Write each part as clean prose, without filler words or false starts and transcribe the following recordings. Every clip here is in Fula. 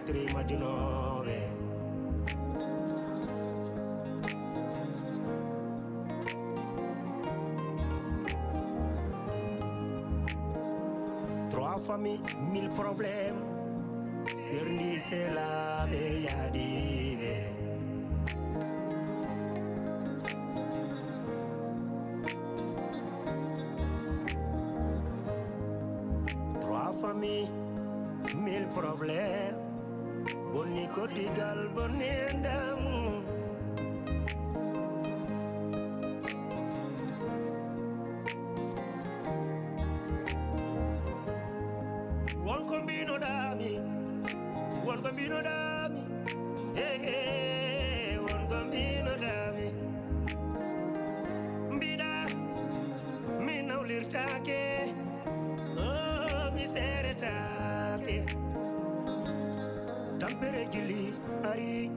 batterie majunove. Trois familles, 1000 problèmes. Serni c'est la beyadive. Trois familles, 1000 problèmes. Boni kotigal bonendam. One combino dami. One bambino dami, hey hey, one bambino dami. Mbida, mi naulirtake, oh mi seretake. Tampere gili ari,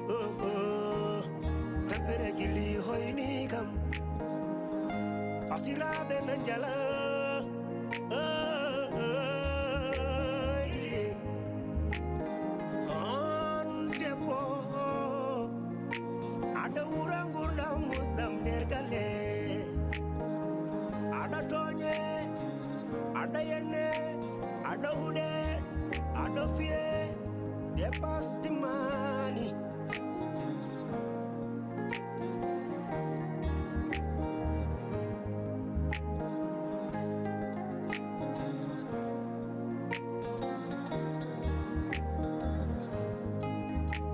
oh oh. Tampere gili hoini kam. Fasirabe nanjala, oh oh. Ada urang-urang musdam dergale, ada tonye, ada yene, ada ude, ada fie, dia pasti mani.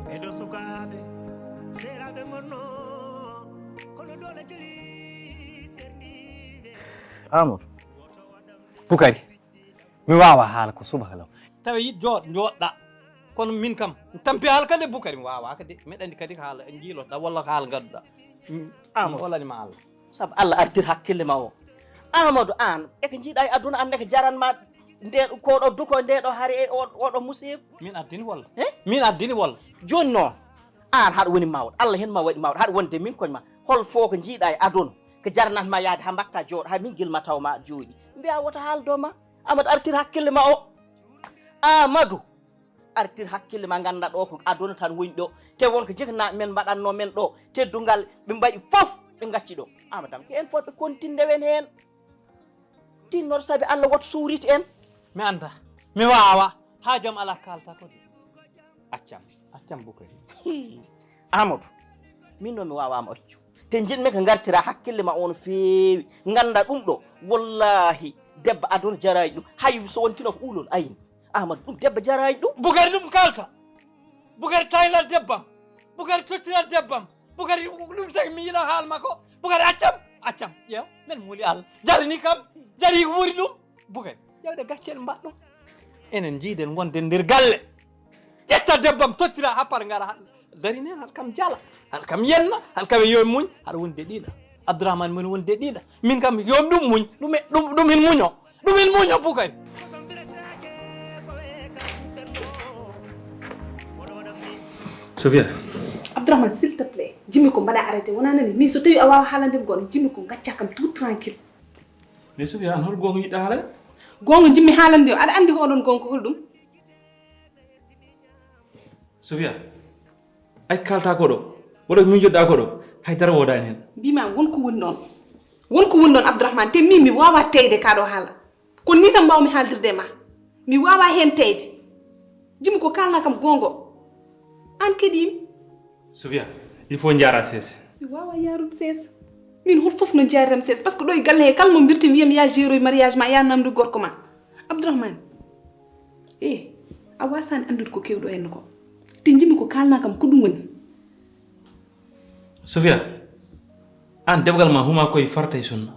Edo sukabe. Amor Bukari mi wawa haala ko subaka law tawi joɗɗa kono min kam tampi haala kadi Bukari mi wawa kadi meɗa andi kadi ko haala jiiloɗa walla ko haala gadduɗa Amadou hollanima Allah saabu Allah artir hakkille ma o Amadou an eko jiiɗa e aduna ande ko jaranma nde koɗo duko ndeɗo haari e oɗo musiba min addini walla min addini walla joni noon an haɗa woni mawɗo Allah hen ma waɗi mawɗo haɗa wonde min koñma hol fo ko jiiɗa e aduna ko jaranatma yaade ha mbatta jooɗo ha min guilma tawma jooɗi mbiya woto haaldo ma Amadou artir hakkille ma o Amadou artir hakkille ma ganda ɗo ko aduna tan woni ɗo te wonko jikanaɓe men mbaɗanno men ɗo teddungal ɓe mbaɗi foof ɓe gacci ɗo Amadou ko en fotɓe kontinde wen hen tinnoto saabi Allah woto suuriti en mi anda mi wawa ha jaam ala kalta kodi accam Bukari Amadou min noon mi wawama accu te jinmi ko gartira hakkille ma on feewi ganda ɗum ɗo wallahi debbo aduna jarayi ɗum hay so wontino ko ulol ayni Amadou ɗum debbo jarayi ɗum Bukari ɗum kalta Bukari taylal debbam Bukari tottiral debbam Bukari ɗum sagi mi yiiɗa haal makko Bukari accam ƴeew men muuli Allah jarini kam jari ko wori ɗum Bukari ƴewde gaccel mbaɗɗum enen jiiden wonde nder galle ƴetta debbam tottira happar ngara darinen haɗa kam jala haɗa kam yenna haɗa kam yo muñ haɗa wonde ɗiɗa Abdourahmane moni wonde ɗiɗa min kam yomi ɗum muñ ɗum hin muño Bukari Sofia Abdourahmane s'il te plaît jimmi ko mbaɗa arrêté wona nani min so tawi a wawa haalande gono jimmi ko gacca kam tout tranquille mais Sofia an hol gonga yiɗɗa haalade gonga jimmi haalande o aɗa andi oɗon gonga ko holɗum Sofia ay kalta ko ɗo waɗa ko min joɗɗa ko ɗo haydara wodani hen mbima wonko woni ɗon Abdourahmane te min mi wawa teyde kaɗo haala kono ni tan mbawmi haaldirde ma mi wawa hen teyde jimmi ko kalna kam gongo an keɗimi Sofia il faut jara sese mi wawa yarude sesa min hol foof no jariram sesa par ce que ɗo e galle he kala mo birti wiyam ya géroy mariage ma ya namde gorko ma Abdourahmane a wasani andude ko kewɗo henna ko te jimmi ko kalna kam ko ɗum woni Sofia an debgal ma huma koye farta e sunna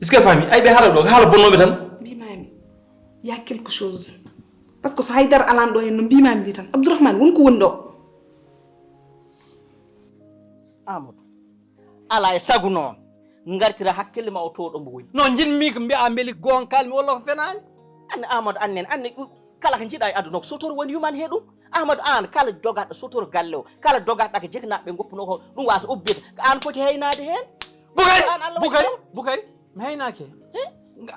est ce que fami ay ɓe haala ɗo ko haala bonnoɓe tan mbimami ya quelque chose par ce que so haydara alano ɗo hen no mbimami ndi tan Abdourahmane wonko woni ɗo Amadou ala e sagu noon gartira hakkille ma o to ɗo mbo woni no jinmi ko mbiya beeli gon kalmi walla ko fenani anne Amadou annen anne kala ko jiiɗa e aduna ko sotoro woni yuman he ɗum Amadou an kala dogaɗɗo sotoro galle o kala dogaɗɗa ko jeknaɓe goppuno ko ɗum wasa ubbide ko an foti heynade hen Bukari mi heynaki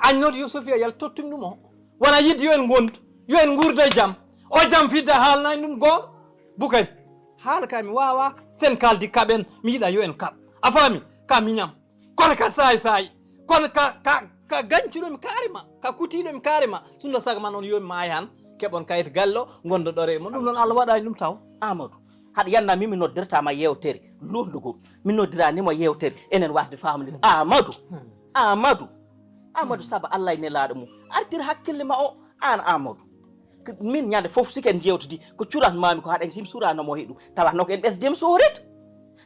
annode yo Sofia yal tottumi ɗum o wona yidde yo en gondu yo en gurda e jaam o jam fidde haalnani ɗum goonga Bukari haala ka mi wawaka sen kaldi kaɓen mi yiiɗa yo en kaɓ a faami ka miñam kono ka sayi kono ka gañcuɗomi carrément ka kutiɗomi carrément sunno saga ma noon yomi maayi han keɓon kayit galle o gonɗo ɗore mo ɗum noon Allah waɗani ɗum taw Amadou haɗa yanna min mi noddirtama yewtere londugol min noddiranimo yewtere enen wasde famdide Amadou saabu Allah e nelaɗo mum artir hakkille ma o an Amadou min ñande fof siken jewtidi ko curatmami ko haɗa sim suranamo heɗum tawatno ko en ɓesdemi sohret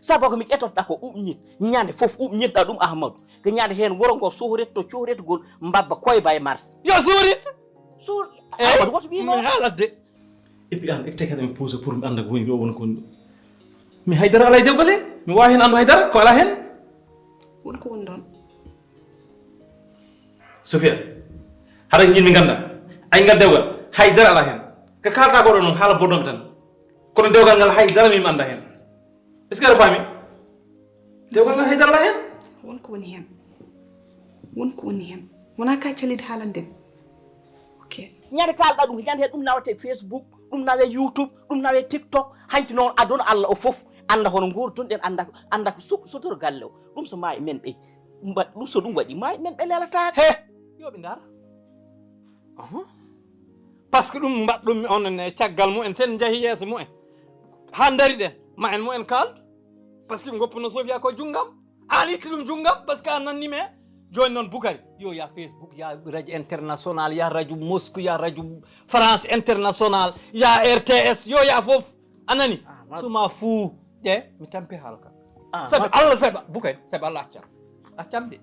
sabu ko mi ƴettotoɗa ko uɓñit ñande fof uɓñitɗa ɗum Ahmadou ko ñande hen wuro ngo sohret to cohretgol mbabba koyba e mars yo sohrit Amadou woto wino mi haalat de et puis an ƴette kadi mi pousa pour mi anda ko woni o woni kon mi haydara ala e dewgal he mi wawi hen andu haydara ko ala hen wonko woni ɗon Sofia haɗa jinmi ganda ay ngal dewgal haydara ala hen ko kalta ko ɗo noon haala bonnoɓe tan kono dewgal ngal haydara mimi anda hen est ce que aɗa faami dewgal ngal haydara ala hen wonko woni hen wona ka calide haalanden ok ñande kalɗa ɗum ko ñande hen ɗum nawete Facebook ɗum nawe YouTube ɗum nawe TikTok hanti noon aduna Allah o fof anda hono gurdunɗen anda ko sutoro galle o ɗum so maayi men ɓe ɗum so ɗum waɗi maayi men ɓe lelatake he yoɓe dara par ce que ɗum mbaɗɗum onon e caggal mumen sen jaahi yeeso mumen ha dari ɗen ma en mumen kaldu par ce que goppuno Sofia ko junggam an itti ɗum junggam par ce que an nannime joni noon Bukari yo ya Facebook ya radio international ya radio Moscou ya radio France international ya RTS yo ya foof anani suma fuu ƴe mi tampi haalka saabi Allah saabi Bukari saabi Allah accam de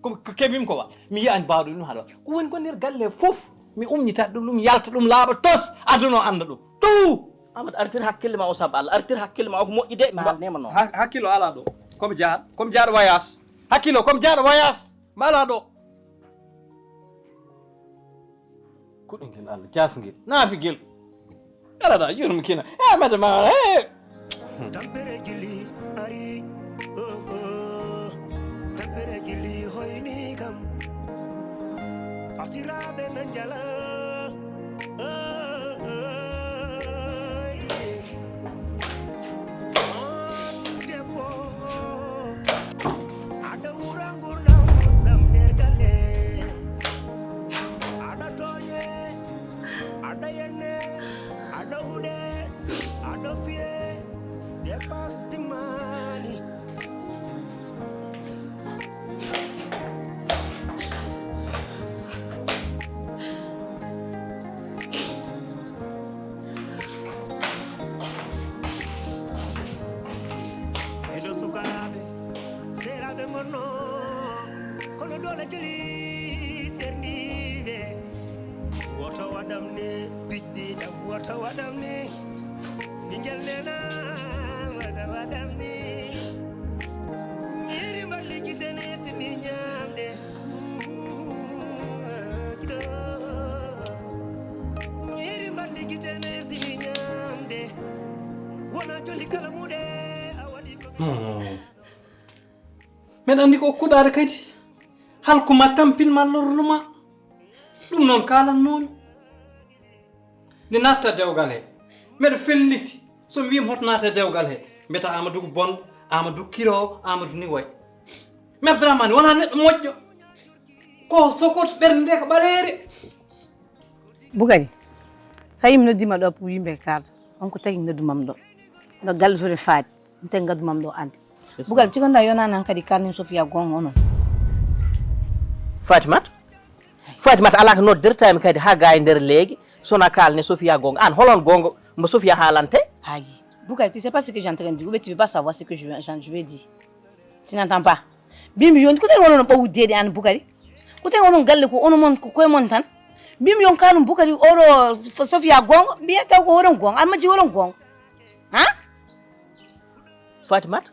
ko keɓimi ko wa mi yiyani mbawɗo ɗum haɗa ko woni ko nder galle foof mi umñita ɗum yalta ɗum laaɓa tos aduna o anda ɗum tout Amadou artir hakkille ma o saabu Allah artir hakkille ma o ko moƴƴi de mi haalnema noon hakkilo ala ɗo komi jaaɗo voyage hakkilo komi jaaɗo voyage mi ala ɗo kuɗingel Allah jasguel naafiguel alaɗa yurmi kina madama tampere gili ari tampere gili hoyni kam fasiraɓe nan jala debbo aɗa wura gurdam musdam nder galle aɗa toñe aɗa yenne aɗa huɗe aɗa fiye dépasse timani eɗo sukaɓe seraɓe gonno kono dole jeli serniɓe woto waɗam ni piɗɗiɗam woto waɗam ni ɗi jellena waɗa waɗam ni ñiri mballi gisene sini ñamde ñiri mballi gisene sini ñamde wona jolli kala muɗe a waɗi ko men andi ko kuɗare kadi halkuma tampinma lorluma ɗum noon kalannomi nde natta dewgal he mbeɗa felliti somi wima hoto naata dewgal he mbiyata Amadou ko bonɗo Amadou kirowo Amadou ni way mi Abdourahmane wona neɗɗo moƴƴo ko sokoto ɓernde nde ko ɓaleere Bukari sa yimi noddima ɗo pour yimɓe kalda on ko tagi noddumam ɗo no galle tore faadi mi tagi gaddumam ɗo ande Bukari cikonda yonanan kadi kalnin Sofia gonga onon Fatimata ala ko noddirtami kadi ha ga e nder leegi sona kalne Sofia gonga an holon gonga mo Sofia haalante ayi Bukari tu sais pas ce que j'ai en train de dire ou bien tu veux pas savoir ce que je vais dire tu n'entends pas bimi yon ko tan wonon ɓawdede an Bukari ko tan wonon galle ko onon mon ko koye mon tan bimi yon kalum Bukari oɗo Sofia gonga mbiya taw ko hoɗon gonga an majji hoɗon gonga han Fatimata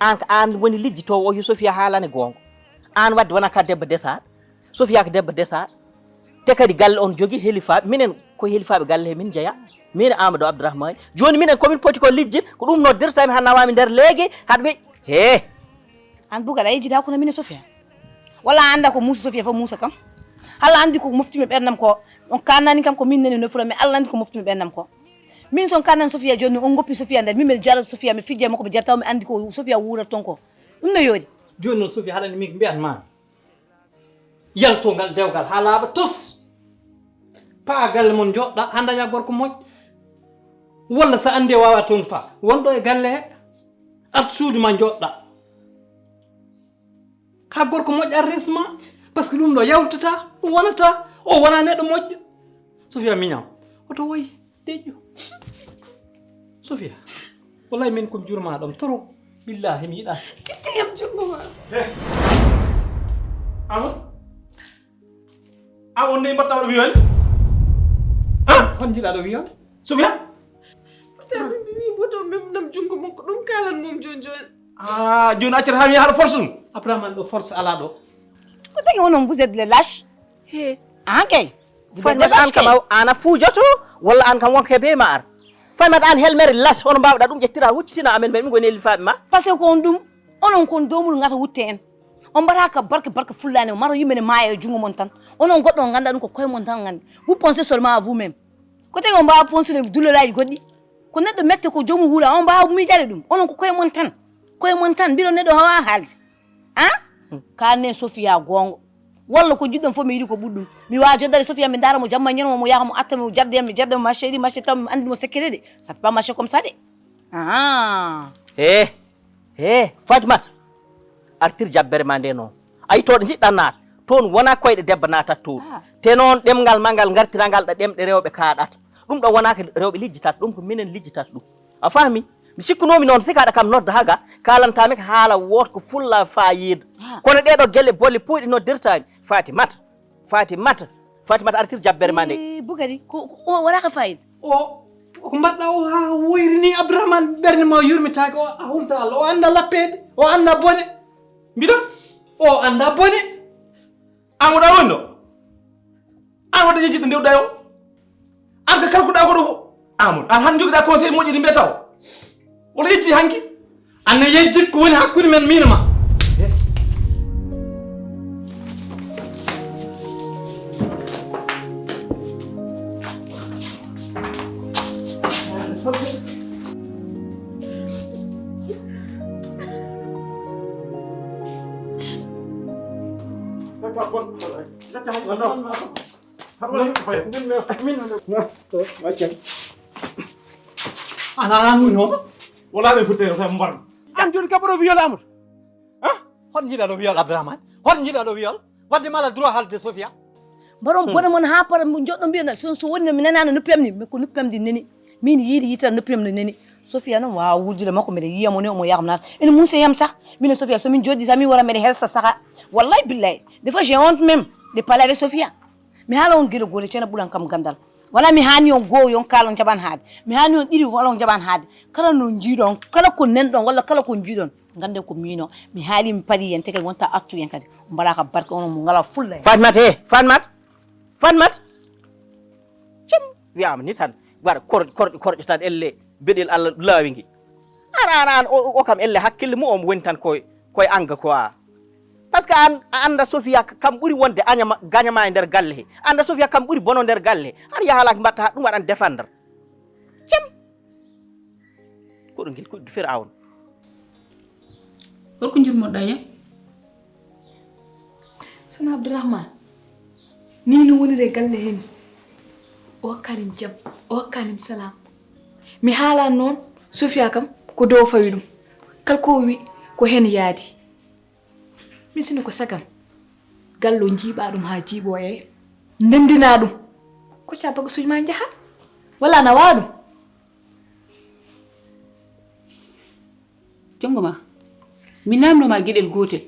an woni lijjitowo o yo Sofia haalane gonga an wadde wona ka debbo desaɗo Sofia ko debbo desaɗo te kadi galle on jogui helifaɓe minen ko helifaɓe galle he min jeeya min Amadou Abdourahmane joni minen komin poti ko lijjit ko ɗum noddirtami ha nawami nder leegi haɗa weƴ he an Bukari a yejjita hakkude min e Sofia walla anda ko Moussa Sofia fof Moussa kam Allah andi ko moftimi bernam ko on kanani kam ko min nani no fura mais Allah andi ko moftimi bernam ko min son kanan Sofia joni on goppi Sofia ndar min mi jara Sofia mi fijje mako be jartaw mi andi ko Sofia wura ton ko ɗum no yodi joni noon Sofia haɗani min mbiyan ma yaltongal dewgal ha laaɓa tos paa galle mon joɗɗa ha daña gorko moƴƴo walla sa andi wawa toon fa wonɗo e galle he artu suudu ma joɗɗa ha gorko moƴƴo ar resma par ce que ɗum ɗo yawtata ɗum wonata o wona neɗɗo moƴƴo Sofia miñam oto woyi deƴƴo Sofia wallahi min komi jurma ɗom trop billahi mi yiɗa kittiyam jungo ma on ne mbatta waɗa wiyol hon jiɗaɗo wiyon Sofia tami mi boto mem nam jungo makko ɗum kalan mom joni joni accata ha mi yaha haɗa force ɗum abraman ɗo force ala ɗo ko tagi onon vous êtes les lâches he an kay faymat an kam ana fuujoto walla an kam wonke be ma ar faymat an helmere las hono mbawɗa ɗum ƴettira huccitina amen ɓe min goni elifaɓe ma parce que ko on ɗum onon kon domul ngata wutte en on mbaɗaka barke fullani maro yimɓene maaya e jungo mon tan onon goɗɗo on ganda ɗum ko koye mon tan gandi vous pensez seulement à vous même ko tagi on mbawa pensude dullolaji goɗɗi ko neɗɗo mette ko jomum huula on mbawa miijade ɗum onon ko koye mon tan mbiɗo neɗɗo hawa haalde han kanne Sofia gongo walla ko jiɗɗon fof mi yiɗi ko ɓuɗɗum mi wawa joddade Sofia mi daramo jamma ñanoma mo yaha mo atta mo jarde mi jarde ma chéri taw mi andi mo sekkere de ça peut pas marcher comme ça de he Fatimat artir jabbere ma nde noon ayi toɗo jiɗɗa naat toon wona koyɗe debbo natat toon te noon ɗemgal ma ngal gartirangal ɗa ɗemɗe rewɓe kaaɗata ɗum ɗo wonaka rewɓe lijjitata ɗum ko minen lijjitata ɗum a faami mi sikkunomi noon sikaɗa kam nodda haga kalantami ko haala woto ko fulla fayida kono ɗeɗo gelle bolle puyɗe noddirtami Fatimata artir jabbere ma nde Bukari ko wonaka fayida o ko mbaɗɗa o ha woyrini Abdourahmane ɓerde ma yurmitaki o a hulta Allah o anda lappede o anda bone mbiɗa o anda bone an waɗa woni ɗo an waɗa jejjiɗɗo ndewɗa o an ko kalkuɗa ko ɗo Amadou an han joguiɗa conseil moƴƴiri mbiyata o wala yejji hanki anne yejjit ko woni hakkude men min ma ana amu no wala ɓe furtere sa mbarno an joni kaɓaɗo wiyol Amadou hon jiɗaɗo wiyol Abdourahmane hon jiɗaɗo wiyol wadde mala droit haalde Sofia mbaɗon bone mon ha para joɗɗo mbiyanɗa so woni mi nanano noppiyam ni ko noppiyam ndi neni min yiiɗi yitata noppiyam no neni Sofia noon wawa wurdude makko mbiɗa yiyamo ni omo yaham nata ene muusa yam sah minen Sofia somin joɗɗi sa min wara mbiɗa helsa saaha wallahi billahi des fois j'ai honte même de parler avec Sofia mi haala on gueɗe goole ceerno ɓuuran kam gandal wala mi hani on goho yon kala on jaɓan haade mi hani on ɗiɗi wala on jaɓan haade kala no jiiɗon kala ko nanɗon walla kala ko jiiɗon ganden ko mino mi haali mi paari yen te kadi wonta artu yen kadi mbaɗaka barke onon mo ngala fulla Fatmat cem wiyama ni tan waɗa korƴo tan elle beɗel Allah laawi ngi an o kam elle hakkille mu omo woni tan koye anga quoi par ce que an a anda Sofia kam ɓuuri wonde gañama e nder galle he anda Sofia kam ɓuuri bono nder galle he har yahalaki mbatta ɗum waɗan défendre cem koɗo guel koɗɗi feere awon gorko jurmoɗɗa hen sono Abdourahmane ni no wonire galle hen o hokkanim jaam o hokkanim salam mi haalani noon Sofia kam ko dow fawi ɗum kala ko wi ko hen yaadi mi sino ko sagam gallo jiiɓa ɗum ha jiiɓo e ndendina ɗum ko cabaga suuji ma jaaha walla nawa ɗum jongo ma mi namdoma gueɗel gotel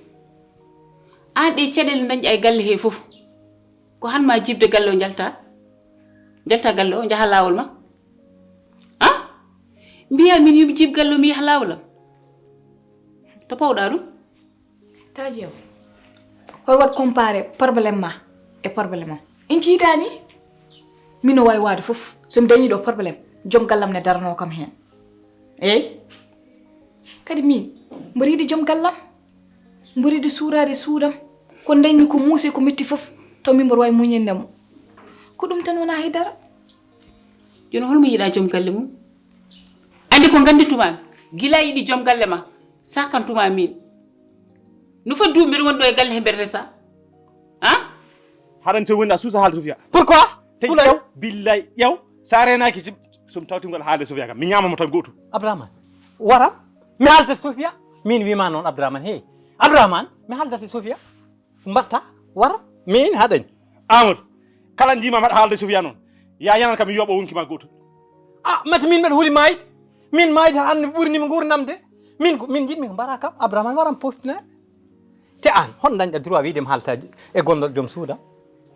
an ɗe caɗele dañƴa e galle he foof ko hanma jibde galle o jalta galle o jaaha lawol ma mbiya min yumi jib galle o mi yaha lawol am to pawɗa ɗum taji yaw hol wat comparé probléme ma e probléme o en jiitani mino wawi wade foof somi dañi ɗo probléme joom gallam ne darano kam hen eyyi kadi min mboɗo yiɗi joom gallam mboɗo yiɗi suurade suudam ko dañmi ko muusi ko metti foof taw min mbar way muñendemo ko dum tan wona haydara jono holmo yiɗa joom galle mum andi ko gandituma gila yiɗi joom galle ma sakantuma min no fa duuɓi mbiɗa woni ɗo e galle he mbeɗa resa han haɗan so woni a suusa haalde Sofia pourquoi te ƴew billahi ƴew sa renaki somi tawtingol haalde Sofia kam mi ñamamo tan gotum Abdourahmane waram mi haaldat Sofia min wima noon Abdourahmane hey Abdourahmane mi haaldat Sofia mbatta wara min haɗani Amadou kala jimam haɗa haalde Sofia noon ya yanan kam mi yoɓo wonkima gotum mati min mbeɗa huuli mayde min mayde hande ɓurnimi gurdamde min jiɗmi ko mbara kam Abdourahmane waram poftinade te an hon dañɗa droit wiide mi haalta e gonɗo joom suuda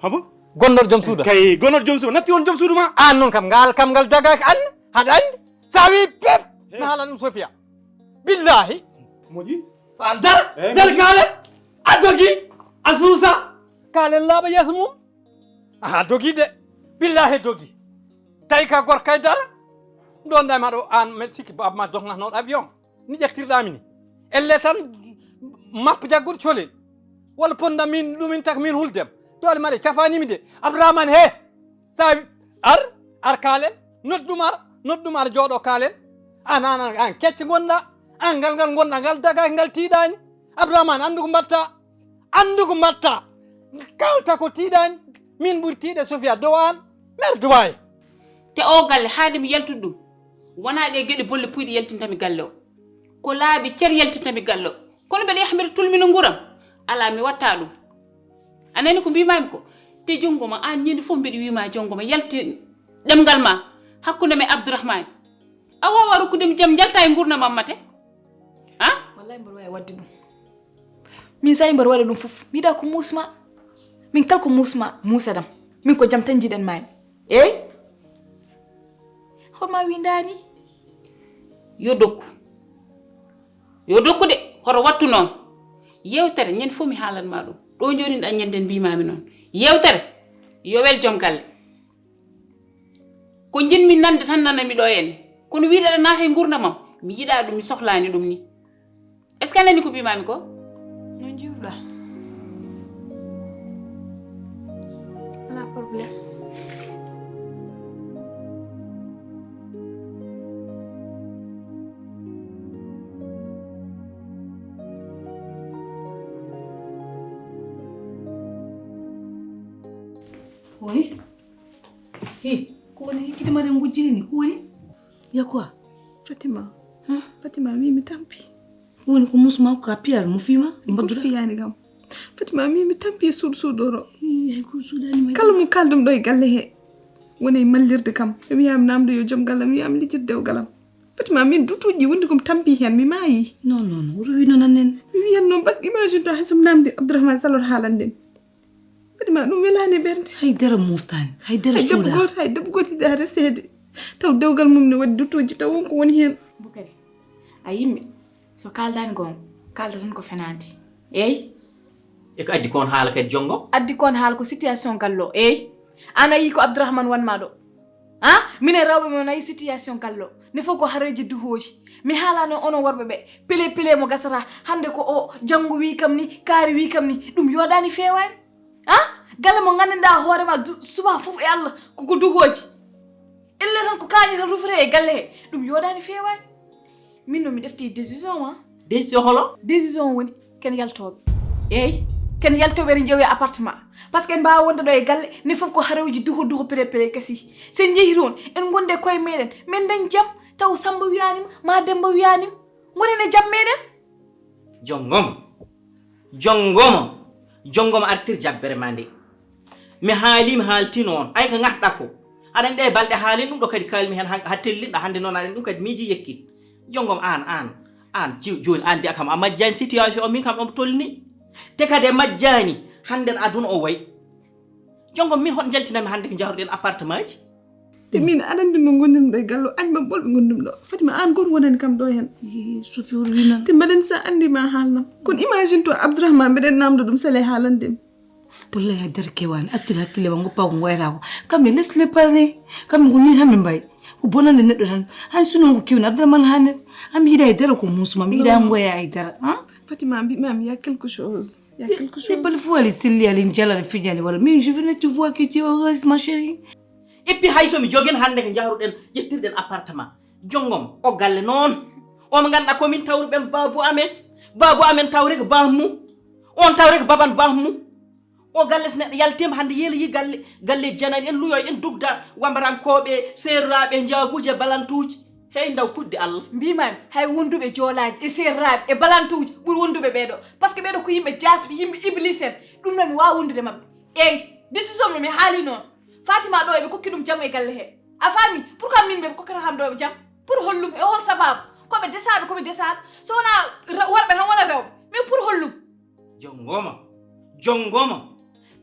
habo gonɗo joom suuda kay gonɗo joom suuda natti won joom suudu ma an noon kam ngal dagaki an haɗa andi sa wi pep mi haalan ɗum Sofia billahi moƴƴi an dar kaalen a dogi a suusa kaalen laaɓa yeeso mum a dogi de billahi dogi tawi ka gorko e dara ɗondama ɗo an mbeɗa sikki babama dognatnoɗo avion ni ƴettirɗami ni elle tan mappa jagguɗo colel walla pondam min ɗumin taka min huldem dole maɗe cafanimi de Abdourahmane he sa ar kaalen noddum ar jooɗo kaalen an kecce gonɗa an ngal gonɗa ngal dagaki ngal tiiɗani Abdourahmane andu ko mbatta kalta ko tiiɗani min ɓuuri tiiɗe Sofia dow an merdu wawi te o galle haade mi yaltude ɗum wona ɗe geɗe bolle puyɗi yaltintami galle o ko laabi cer yaltintami galle o kono mbeɗa yahmira tulmino nguuram ala mi watta ɗum anani ko mbimami ko te jonngo ma an ñande fof mbeɗa wima jonngo ma yalti ɗemgal ma hakkude me Abdourahmane a wawa rokkudemi jaam jalta e gurdam mate ha wallahi mbar wawi wadde ɗum min sayi mbar waɗa ɗum fof mbiɗa ko musma min kala ko musma musadam min ko jaam tan jiɗen mami eyi holma windani yo dokku de hoto wattu noon yewtere ñande fof mi haalanma ɗum ɗo joniɗa ñanden mbimami noon yewtere yo wel joom galle ko jinmi nande tan nanami ɗo henne kono wiɗaɗa naata e gurdamam mi yiɗa ɗum mi sohlani ɗum ni est ce que anani ko mbimami ko no jiwɗa wala probléme woni ko woni kitima de ngujjiri ni ko woni ya quoi Fatima mi tampi woni ko musuma ko piyal mo fima mbaddu fiyani gam Fatima mi tampi suudoro ko suudani kala mo kaldum do e galle he woni mallirde kam mi yam namde yo jom galle mi yam lijirde o galam Fatima min dutuji wondi kom tampi hen mi mayi non ruwi non nanen mi wiyan non parce que imagine to hasum namde Abdourahmane Salor haalande Fatima ɗum welani ɓernde haydara moftani haydara suuda hay debbo goti da resede taw dewgal mum ne waddi dutuji taw wonko woni hen Bukari a yimɓe so kaldani gon kalda tan ko fenade eyi e ko addi kon haala kadi jongo addi kon haala ko situation gallo eyi an ayi ko Abdourahmane wanma ɗo minen rewɓe mon ayi situation gallo ne fof ko hareji duhoji mi haalani onon worɓe ɓe pile mo gasata hande ko o janggo wi kam ni kaari wi kam ni ɗum yoɗani fewani galle mo gandanɗa hoorema suba fof e Allah koko duhoji elle tan ko kañi tan rufre e galle he ɗum yoɗani fewani min no mi defti décision holo décision woni ken yaltoɓe eyi ken yaltoɓe ne jeewi appartement par ce que en mbawa wonde ɗo e galle ni foof ko harewji duho pele kasi sen jeehi toon en gonde koye meɗen min dañ jaam taw Samba wiyanima ma Demba wiyanima gonen e jaam meɗen jongomo artir jabbere ma nde mi haalti noon ay ko gatɗa ko aɗa andi ɗe balɗe haalin ɗum ɗo kadi kalmi hen ha tellinɗa hande noon aɗen ɗum kadi miiji yekkit jongom an joni an de kam a majjani situation o min kam ɗon tolni te kadi majjani hande aduna o way jongom min hoto jaltinami hande ko jahruɗen appartement ji te min aɗa andi no gondirmi ɗo e gallo añma ɓolɓe gondumi ɗo Fatima an goto wonani kam ɗo hen Sophie winan te mbaɗen sa andima haalnam kono imagine to Abdourahmane mbeɗen namdo ɗum sele haalandemi wallahi haydara kewani attiri hakkille ma goppa ko goyata ko kamɓe laisse-les parler kamɓe ko ni tan ɓe mbayi ko bonande neɗɗo tan han sunon ko kiwni Abdourahmane hanne ami yiiɗa haydara ko musuma mi yiiɗa goya haydara Fatima, même, il y a quelque chose. Il y a quelque chose. C'est pas le fois, les Célia, les Ndjala, les Fidjali, voilà. Mais je venais te voir que tu es heureuse, ma chérie. Et puis, hayso mi jogen hande ko jaruɗen yettirɗen appartement. Jongom, o galle noon. O mo ganduɗa komin tawri ɓen babu amen. Babu amen tawri ko bammu. On tawri ko baban bammu. O galle so neɗɗo yaltima hande yeeli galle janani en luyoy en dugda wambarankoɓe serraɓe jaguje balantuji hey ndaw kudde Allah mbimami hay wonduɓe joolaji e serraɓe e balantuji ɓuuri wonduɓe ɓeɗo par ce que ɓeɗo ko yimɓe jasɓe yimɓe iblis en ɗum noon mi wawa wondude mabɓe eyyi décision no mi haali noon Fatima ɗo eɓe kokki ɗum jaam e galle he a faami pourquoi min ɓe kokkata ham ɗo ɓe jaam pour hollum e hol sababu koɓe desaɓe koɓe desaɗo so wona worɓe tan wona rewɓe mais pour hollum jongoma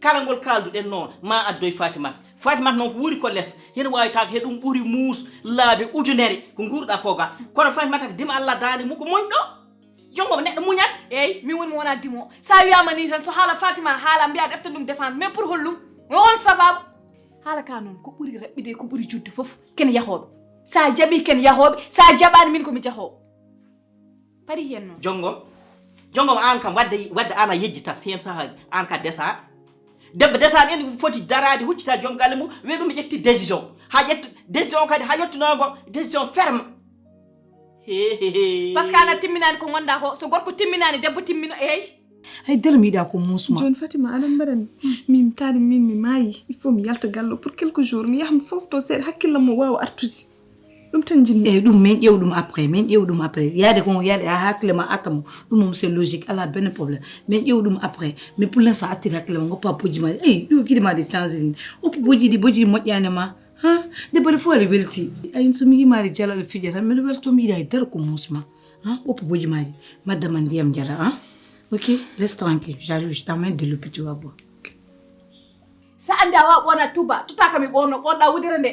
kala ngol kalduɗen noon ma addoy Fatimata noon ko wuri ko less hene wawi taw he ɗum ɓuuri muus laabi ujunere ko guurɗa ko ga kono Fatimata ko dima Allah dande mum ko moñɗo jongoma neɗɗo muñat eyyi min woni mo wona dimo sa wiyama ni tan so haala Fatima haala mbiya ɗeftan ɗum défendre mais pour hollum won sababu haala ka noon ko ɓuuri raɓɓide ko ɓuuri judde foof ken yahoɓe sa jaaɓi ken yahoɓe sa jaɓani min komi jahowo pari hen noon jongom an kam wadde an a yejjitat hen sahaji an ka desa debbo desaɗo en foti darade huccita joom galle mum wi ɗum mi ƴetti décision ha ƴetta décision kadi ha yettinogo décision ferme par ce que ana timminani ko gonɗa ko so gorko timminani debbo timmino eyyi hay dara mi yiɗa ko musma joni Fatima aɗon mbaɗani min taari min mi maayi il faut mi yalta gallo pour quelques jours mi yaha mi fofto seeɗa hakkillam mo wawa artude ɗum tan jinmi eyyi ɗum min ƴeew ɗum après yaade ko yaade ha hakkille ma attamo ɗum mom c'est logique ala benn probléme min ƴeew ɗum après mais pour l'instant attire hakkille ma goppa bojji ma eyyi ɗo kiɗima de changé ni oppo bojji moƴƴani ma ha debbo fo aɗa welti ayin somi yimade jalal fija tan mbiɗa welto mi yiɗa e dara ko musma ha oppo bojji maji maddama ndiyam jala ha ok reste tranquille j'arrive je t'emmène de l'hôpital tu vas voir sa andi a wawa ɓona tuba tutaka mi ɓonɗa wudere nde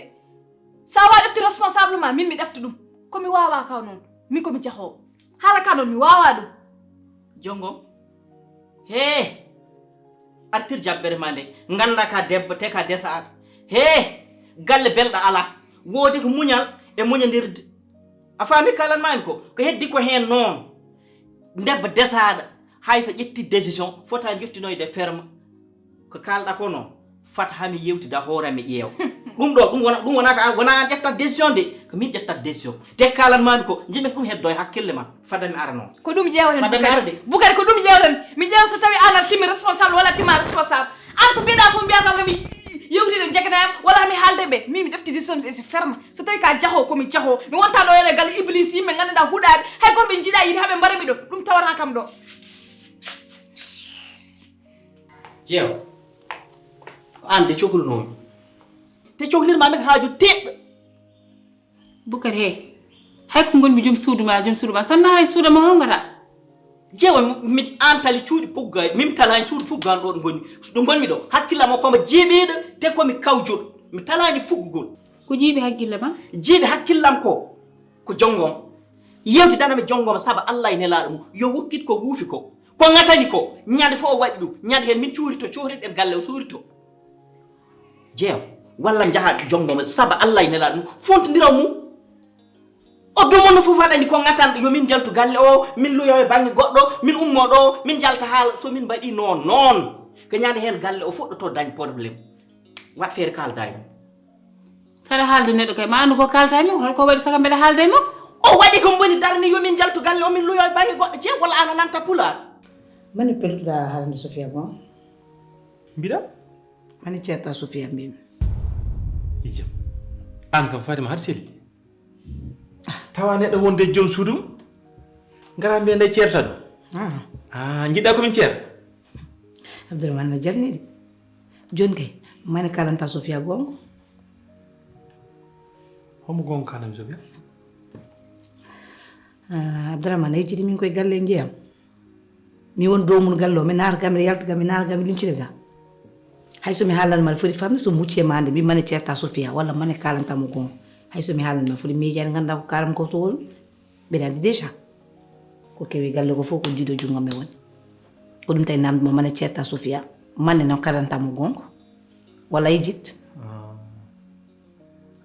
sa wawa ɗefti responsable ma min mi ɗefta ɗum komi wawa ka noon min komi jahowo haala ka noon mi wawa ɗum jongom he artir jabbere ma nde ganda ka debbo te ka desaɗo he galle belɗo ala woodi ko muñal e muñodirde a faami kalanmami ko heddi ko hen noon debbo desaɗo hayso ƴetti décision fota jettinoyde ferme ko kalɗa ko noon fat hami yewtida hoorami ƴeew ɗum ɗo ɗum wona an ƴettat décision de ko min ƴettat décision te kalanmami ko jimi ɗum heddo e hakkille ma fadami ara noon ko ɗum ƴeewa fadami ara de Boukary ko ɗum ƴeewten mi ƴeewa so tawi an a timmi responsable walla timma responsable an ko mbiɗa fof mbiyatama hami yewtide jeganayam walla hami haalde ɓe min mi ɗefti décision e so ferme so tawi ka jaho komi jaho mi wonta ɗo ene galle iblis yimɓe ganduɗa huuɗaɓe hay goto ɓe jiiɗa yini haɓe mbarami ɗo ɗum tawata kam ɗo jeew ko an de cohlunomi te cohlirmami ko haaju teɗɗo Boukary he hay ko gonmi joom suudu ma sanna hay suuda ma hongata jeewa mi an tali cuuɗi puggaɗi min talani suudu fuggano ɗo ɗo gonmi ɗo hakkillama komo jeeɓiɗo te komi kawjoɗo mi talani fuggugol ko jiiɓi hakkille ma jeeɓi hakkillam ko jonggom yewtidanami jonggom saabu Allah e nelaɗo mum yo wokkit ko wuufi ko gatani ko ñande fof o waɗi ɗum ñande hen min cohriɗen galle o suurito jeew walla jaaha jonggoma saabu Allah e nelaɗo mum fontodiraw mum o domonno fof waɗani ko gatanɗo yo min jaltu galle o min luyo e banggue goɗɗo min ummo ɗo min jalta haala so min mbaɗi noon ko ñande hen galle o fuɗɗoto dañ probléme wat feere kalda e mum saɗa haalde neɗɗo kay ma andu ko kalta e min holko waɗi saka mbeɗa haalde e makko o waɗi ko boni darni yo min jaltu galle o min luyo e banggue goɗɗo jeew walla an a nanta pulaar mani peltuɗa haalande Sofia bon mbiɗa mani ceerta Sofia mbimi ijam an kam Fatima har selli tawa neɗɗo wonde joom suudu mum gara mbiya nde ceerta ɗo jiɗɗa komin ceer Abdourahmane no jalni de joni kay mani kalanta Sofia gonga homo gonga kalami Sofia Abdourahmane a yejjiti min koye galle jeyam mi won domul galle o mi naata mi yalta mi naata mi lincire ga hay so mi haalanma foti famde so mucci e mande mi mane ceerta Sofia walla mane kalantamo gonga hay so mi haalanma foti miijade ganda ko kalam ko to won mbeɗa andi déjà ko kewi galle ko fof ko jiiɗo junggam e woni ko ɗum tawi namdemo mane ceerta Sofia manne noon kalantamo gonga walla yejjit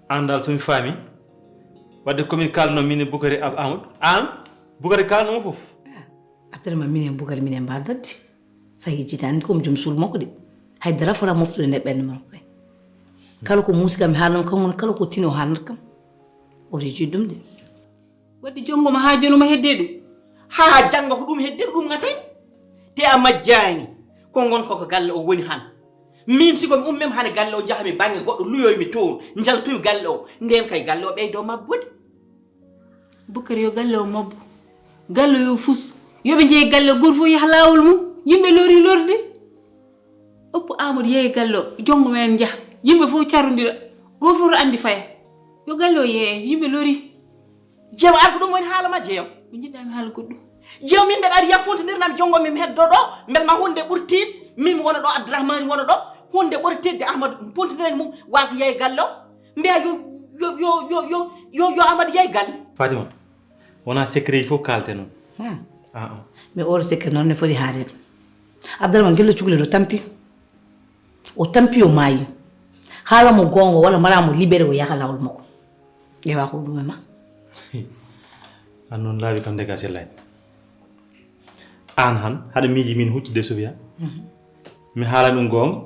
an dal somi faami wadde komin kalno min e Boukary Amadou an Boukary kalnomo foof Abdourahmane minen Bougar minen mbadaddi sa yejjita andi komi joom suul makko de haydara fota moftude nde ɓernde makko kay kala ko muusi kam mi haalnam kam woni kala ko tino haalnata kam o reji ɗum de wadde jongoma ha jonuma hedde ɗum ha janga ko ɗum hedde ko ɗum ngatay te a majjani ko gonko ko galle o woni han min siko mi ummem hane galle o jahami bange goɗɗo luyoymi toon jaltumi galle o nden kay galle o ɓeydo mabbude Boukary yo galle o mabbo galle yo fus yoɓe jeeyi galle goto fof yaha lawol mum yimɓe lori lorde oppo Amadou yeeyi galle o jongo men jaha yimɓe fof carrodira goto fof to andi faya yo galle o yeeye yimɓe lori jeew ar ko ɗum woni haala ma jeew ko jiɗɗami haala goɗɗum jeew min mbeɗa ari yaffotodirnami jongomi mi heddo ɗo mbelma hunde ɓurtiɗ min mi wona ɗo Abdourahmane wona ɗo hunde ɓurtidde Ahmadou pontidiren mum wasa yeeyi galle o mbiya yo Amadou yeeyi galle Fatima wona secret yi fof kalte noon mais oro secret noon ne foti haarede Abdourahmane gello cukalel o tampi o maayi haala mo gonga walla maramo libéré o yaha lawol makko ƴewa ko ɗum e ma an noon laaɓi kam ndega sellani an han haɗa miiji min huccude Sofia mi haalani ɗum gonga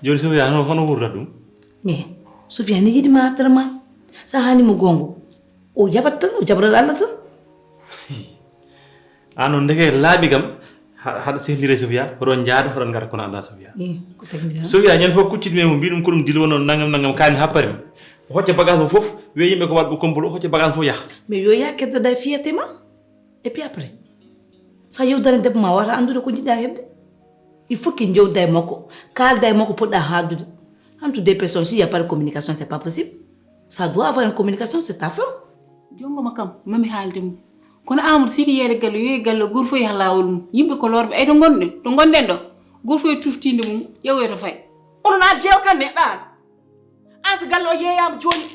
joni Sofia hono wurdat ɗum mais Sofia ne yiɗima Abdourahmane sa haalimo gonga o jaɓat tan o jaɓrat Allah tan an noon ndeke laaɓi kam haɗa sehlire Sofia hoɗon jaada hoɗon ngara kono anda Sofia ko tagmira Sofia ñande fof kuccitumi mo mbi ɗum ko ɗum dil wono nangam kalni happare mi o hocca bagage mo fof wiya yimɓe ko waɗɓe complot o hocca bagage mo fof yaha mais yo ya keddoɗa e fierté ma et puis après sa yewdare debbo ma wata andude ko jiɗɗa heɓde il faut que jewda e makko kalda e makko poɗɗa haaldude entre deux personnes s'il y a pas de communication c'est pas possible ça doit avoir une communication c'est ta femme jongoma kam mami haalde mum kono Amadou siɗi yeede galle yoyi galle goto fof yaha lawol mum yimɓe ko lorɓe ay to gonɗen ɗo goto fof e tuftinde mum ƴewoyto fayi ono na jeew kan neɗɗan an so galle o yeeyama joni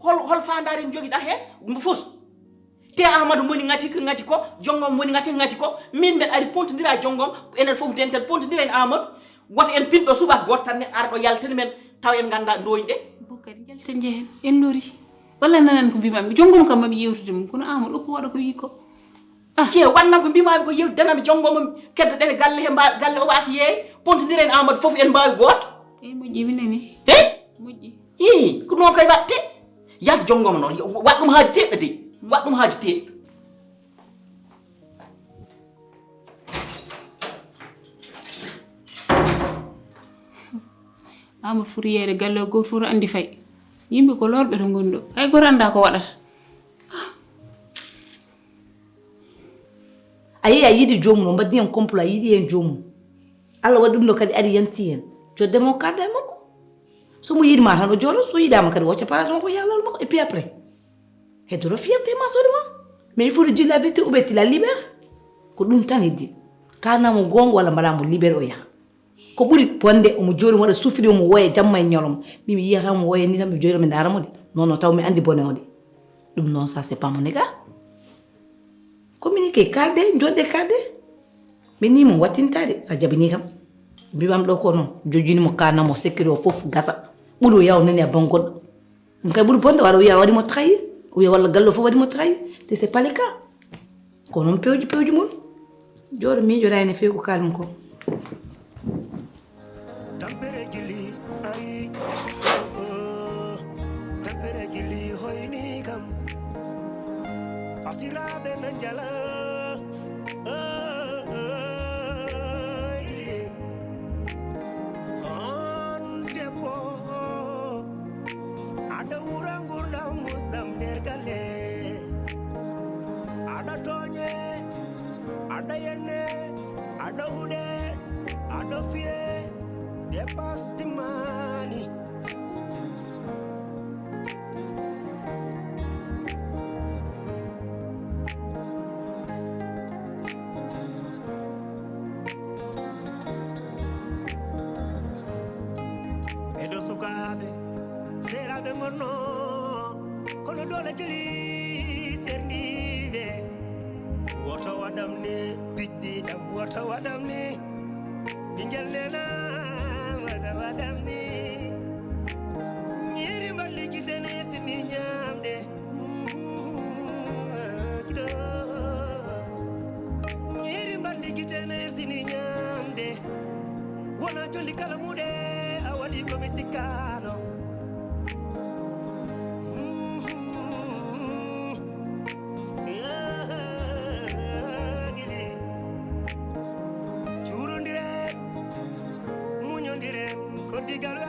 hol fandare en joguiɗa hen mo fus te Amadou moni ngati ko jongom moni ngati ko min mbeɗa ari pontodira e jongom enen fof denten pontodira en Amadou woto en pinɗo subaka goto tan neɗɗo ara ɗo yaltani men taw en ganda doyni ɗe Boukary jalten jehen en lori walla nanan ko mbimami jongom kam mami yewtude mum kono Amadou oppo waɗa ko wi ko jeew wannam ko mbimami ko yewtidanami jongomo keddoɗen galle he galle o wasa yeey pontodira en Amadou fof en mbawi goto eyi moƴƴi mineni hey moƴƴi i ko noon koye watte yaade jongomo noon waɗ ɗum haaju teɗɗo de waɗ ɗum haaju teɗɗo Amadou foti yeede galle o goto fof andi fayi yimɓe ko lorɓe to goni ɗo hay goto anda ko waɗata a yeeyi a yiiɗi jomum o mbaddi hen complot a yiiɗi hen jomum Allah waɗi ɗum ɗo kadi ari yanti hen joddemo o kadda e makko somo yiɗima tan o jooɗo so yiɗama kadi wocca place makko yaha lawol makko et puis après heddoro fierté ma sodi ma mais il faut de dire la vérité ou bien tu la libère ko ɗum tan heddi kalnamo gonga walla mbaɗamo libéré o yaha ko ɓuri bonde omo jooɗi waɗa sufiri omo woya jamma e ñalawma mimi yiyata mo woya ni tan mi jooɗi mi daramo de non taw mi andi bone o de ɗum noon ça c'est pas mon égal communiqué kalde jodde kalde mais ni mo wattintade sa jabini kam mbimam ɗo ko noon jojjinimo kalnamo sécurité o foof gasa ɓuuri o yaw nani a ban goɗɗo ɗum kay ɓuuri bonde waɗa o wiya waɗimo trahir o wiya walla galle o fof waɗimo trahir te c'est pas le cas ko noon pewji mum jooɗo miijoɗa hen e fewi ko kalmi ko tampere gili ari tampere gili hoyni kam fasiraɓe na jala on debbo aɗa wura gurdam musdam nder galle aɗa toñe aɗa yenne aɗa huɗe aɗa fiye dépasse the money. Edo sukabe, serabe ngono, kono dole jeli sernive. Wata wadam ne, biddi dam wata wadam ne, ingel nena. Nyeri maliki sene sini nyamde jondi kala mude a wadi ko mi sikkano Churundire munyondire ko digal